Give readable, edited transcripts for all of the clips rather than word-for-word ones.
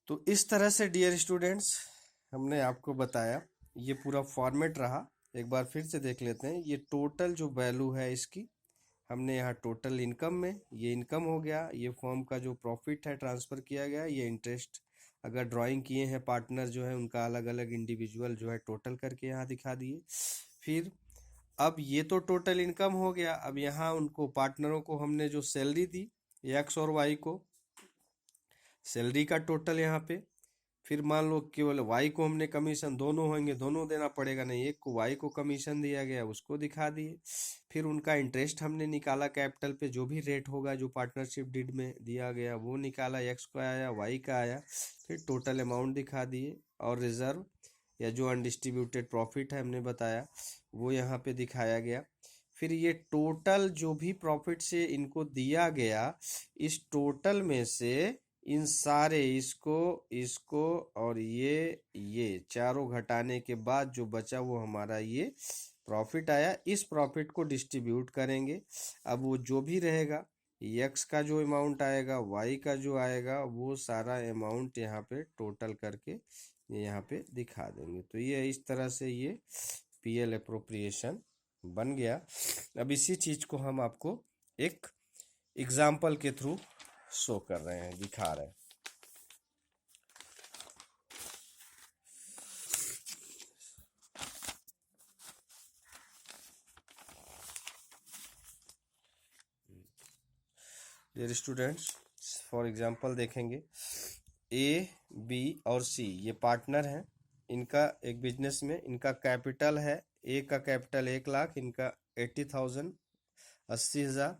तो इस तरह से डियर स्टूडेंट्स हमने आपको बताया, ये पूरा फॉर्मेट रहा। एक बार फिर से देख लेते हैं। ये टोटल जो वैल्यू है इसकी, हमने यहाँ टोटल इनकम में ये इनकम हो गया, ये फर्म का जो प्रॉफिट है ट्रांसफ़र किया गया, ये इंटरेस्ट अगर ड्राइंग किए हैं पार्टनर जो है उनका अलग अलग इंडिविजुअल जो है टोटल करके यहाँ दिखा दिए। फिर अब ये तो टोटल इनकम हो गया। अब यहाँ उनको पार्टनरों को हमने जो सैलरी दी, एक्स और वाई को, सैलरी का टोटल यहाँ पे। फिर मान लो केवल वाई को हमने कमीशन, दोनों होंगे दोनों देना पड़ेगा नहीं, एक को वाई को कमीशन दिया गया उसको दिखा दिए। फिर उनका इंटरेस्ट हमने निकाला कैपिटल पे, जो भी रेट होगा जो पार्टनरशिप डीड में दिया गया वो निकाला, एक्स का आया वाई का आया, फिर टोटल अमाउंट दिखा दिए। और रिजर्व या जो अनडिस्ट्रीब्यूटेड प्रॉफिट है हमने बताया वो यहाँ पे दिखाया गया। फिर ये टोटल जो भी प्रॉफिट से इनको दिया गया, इस टोटल में से इन सारे इसको इसको और ये चारों घटाने के बाद जो बचा वो हमारा ये प्रॉफिट आया। इस प्रॉफिट को डिस्ट्रीब्यूट करेंगे। अब वो जो भी रहेगा, एक्स का जो अमाउंट आएगा, वाई का जो आएगा, वो सारा अमाउंट यहाँ पे टोटल करके ये यहाँ पे दिखा देंगे। तो ये इस तरह से ये पीएल अप्रोप्रिएशन बन गया। अब इसी चीज को हम आपको एक एग्जाम्पल के थ्रू शो कर रहे हैं, दिखा रहे हैं। डियर स्टूडेंट्स, फॉर एग्जांपल देखेंगे, ए बी और सी ये पार्टनर हैं। इनका एक बिजनेस में इनका कैपिटल है, ए का कैपिटल 1 लाख, इनका 80,000 80,000,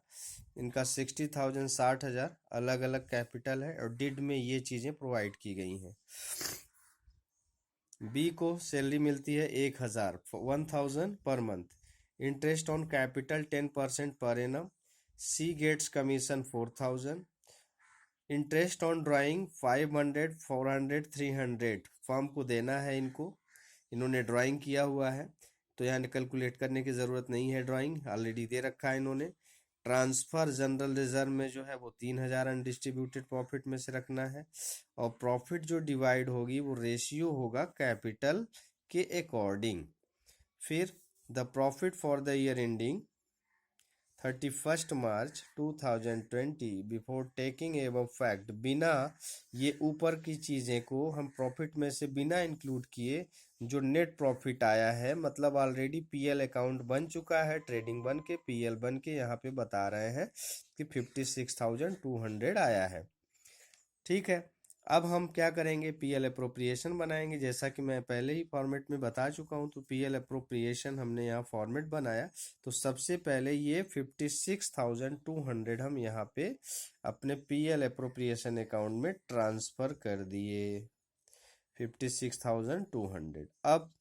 इनका 60,000 60,000, अलग अलग कैपिटल है और डिड में ये चीज़ें प्रोवाइड की गई हैं। बी को सैलरी मिलती है 1,000 1,000 per month, interest on capital 10% per annum. C gets commission 4,000, interest on drawing 500 400 300 firm को देना है इनको, इन्होंने ड्राइंग किया हुआ है तो यहाँ कैलकुलेट करने की ज़रूरत नहीं है, ड्राइंग ऑलरेडी दे रखा है इन्होंने। ट्रांसफ़र जनरल रिजर्व में जो है वो 3,000 अनडिस्ट्रीब्यूटेड प्रॉफिट में से रखना है। और प्रॉफिट जो डिवाइड होगी वो रेशियो होगा कैपिटल के अकॉर्डिंग। फिर the profit for the year ending 31 March 2020 before taking above fact, बिना ये ऊपर की चीज़ें को हम प्रॉफिट में से बिना इंक्लूड किए जो नेट प्रॉफिट आया है, मतलब ऑलरेडी पीएल अकाउंट बन चुका है, ट्रेडिंग बन के पीएल बन के यहाँ पे बता रहे हैं कि 56,200 आया है। ठीक है, अब हम क्या करेंगे, पीएल अप्रोप्रिएशन बनाएंगे। जैसा कि मैं पहले ही फॉर्मेट में बता चुका हूं, तो पीएल अप्रोप्रिएशन हमने यहाँ फॉर्मेट बनाया। तो सबसे पहले ये 56,200 हम यहाँ पे अपने पीएल अप्रोप्रिएशन अकाउंट में ट्रांसफर कर दिए, 56,200। अब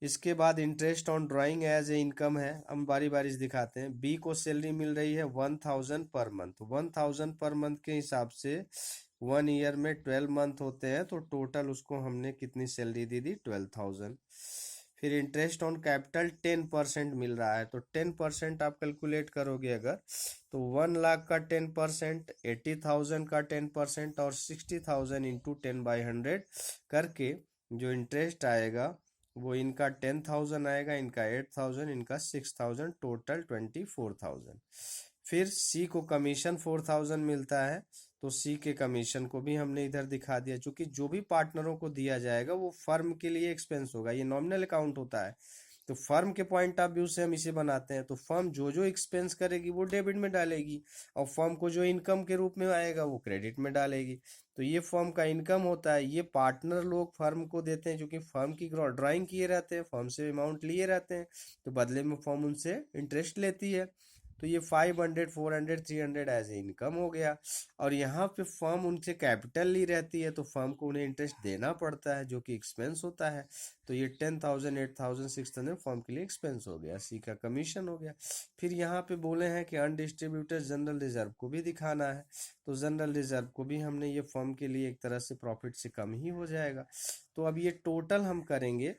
इसके बाद interest on drawing as a income है, हम बारी बारी से दिखाते हैं। बी को सैलरी मिल रही है 1,000 पर मंथ, 1,000 पर मंथ के हिसाब से 1 ईयर में 12 मंथ होते हैं, तो टोटल उसको हमने कितनी सैलरी दे दी, 12,000। फिर इंटरेस्ट ऑन कैपिटल 10% मिल रहा है, तो 10% आप कैलकुलेट करोगे अगर, तो 1 लाख का 10%, 80,000 का 10% और 60,000 इंटू 10/100 करके जो इंटरेस्ट आएगा वो इनका 10,000 आएगा, इनका 8,000, इनका 6,000, टोटल 24,000। फिर सी को कमीशन 4,000 मिलता है, तो सी के कमीशन को भी हमने इधर दिखा दिया। क्योंकि जो भी पार्टनरों को दिया जाएगा वो फर्म के लिए एक्सपेंस होगा, ये नॉमिनल अकाउंट होता है, तो फर्म के पॉइंट ऑफ व्यू से हम इसे बनाते हैं। तो फर्म जो जो एक्सपेंस करेगी वो डेबिट में डालेगी, और फर्म को जो इनकम के रूप में आएगा वो क्रेडिट में डालेगी। तो ये फर्म का इनकम होता है, ये पार्टनर लोग फर्म को देते हैं, क्योंकि फर्म की ड्राइंग किए रहते हैं, फर्म से अमाउंट लिए रहते हैं, तो बदले में फर्म उनसे इंटरेस्ट लेती है। तो ये 500 400 300 एज ए इनकम हो गया। और यहाँ पे फर्म उनसे कैपिटल ली रहती है, तो फर्म को उन्हें इंटरेस्ट देना पड़ता है जो कि एक्सपेंस होता है। तो ये 10,000 8,000 6,000 फर्म के लिए एक्सपेंस हो गया, सी का कमीशन हो गया। फिर यहाँ पे बोले हैं कि अनडिस्ट्रीब्यूटेड जनरल रिजर्व को भी दिखाना है, तो जनरल रिजर्व को भी हमने ये फर्म के लिए एक तरह से प्रॉफिट से कम ही हो जाएगा। तो अब ये टोटल हम करेंगे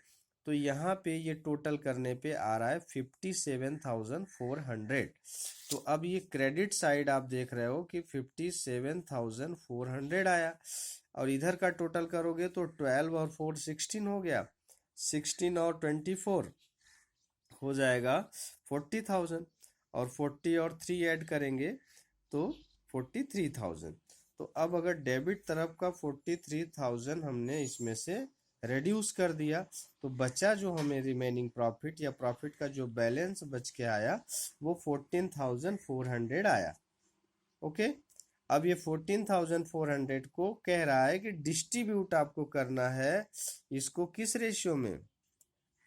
तो यहाँ पे ये टोटल करने पे आ रहा है 57,400। तो अब ये क्रेडिट साइड आप देख रहे हो कि 57,400 आया, और इधर का टोटल करोगे तो 12 और 4 16 हो गया, 16 और 24 हो जाएगा 40,000, और 40 और 3 ऐड करेंगे तो 43,000। तो अब अगर डेबिट तरफ का 43,000 हमने इसमें से रेड्यूस कर दिया, तो बचा जो हमें रिमेनिंग प्रॉफिट या प्रॉफिट का जो बैलेंस बच के आया वो 14,400 आया। ओके, अब ये 14,400 को कह रहा है कि डिस्ट्रीब्यूट आपको करना है इसको किस रेशियो में,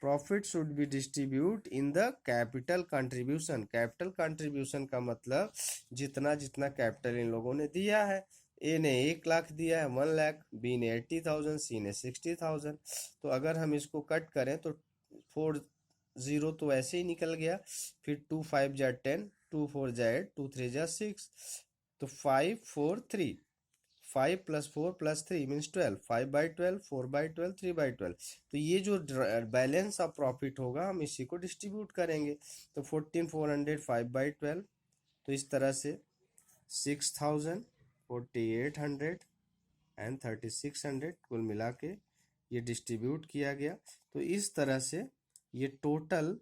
profit should be distribute in the capital contribution. Capital contribution का मतलब जितना जितना कैपिटल इन लोगों ने दिया है, ए ने 1 लाख दिया है 1 लाख, बी ने 80,000, सी ने 60,000। तो अगर हम इसको कट करें तो 4 0 तो ऐसे ही निकल गया, फिर 2 5 जा 10, 2 4 जा 8, 2 3 जा 6, तो 5 4 3, 5 + 4 + 3 मीन्स 12, 5/12, 4/12, 3/12। तो ये जो बैलेंस ऑफ प्रॉफिट होगा हम इसी को डिस्ट्रीब्यूट करेंगे। तो 14,400 5/12, तो इस तरह से 6,000, 4,800 एंड 3,600 कुल मिला के ये डिस्ट्रीब्यूट किया गया। तो इस तरह से ये टोटल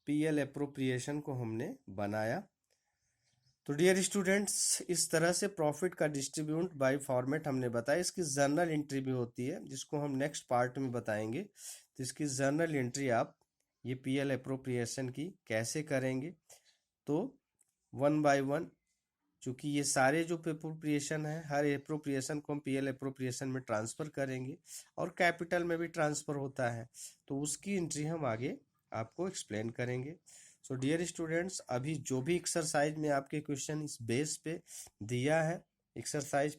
पीएल अप्रोप्रिएशन को हमने बनाया। तो डियर स्टूडेंट्स, इस तरह से प्रॉफिट का डिस्ट्रीब्यूट बाय फॉर्मेट हमने बताया। इसकी जर्नल एंट्री भी होती है जिसको हम नेक्स्ट पार्ट में बताएंगे। तो इसकी जर्नल एंट्री आप ये पीएल अप्रोप्रिएशन की कैसे करेंगे, तो 1 बाय 1, चूंकि ये सारे जो अप्रोप्रिएशन है हर अप्रोप्रिएशन को हम पीएल अप्रोप्रिएशन में ट्रांसफर करेंगे, और कैपिटल में भी ट्रांसफर होता है, तो उसकी एंट्री हम आगे आपको एक्सप्लेन करेंगे। सो डियर स्टूडेंट्स, अभी जो भी एक्सरसाइज में आपके क्वेश्चन इस बेस पे दिया है, एक्सरसाइज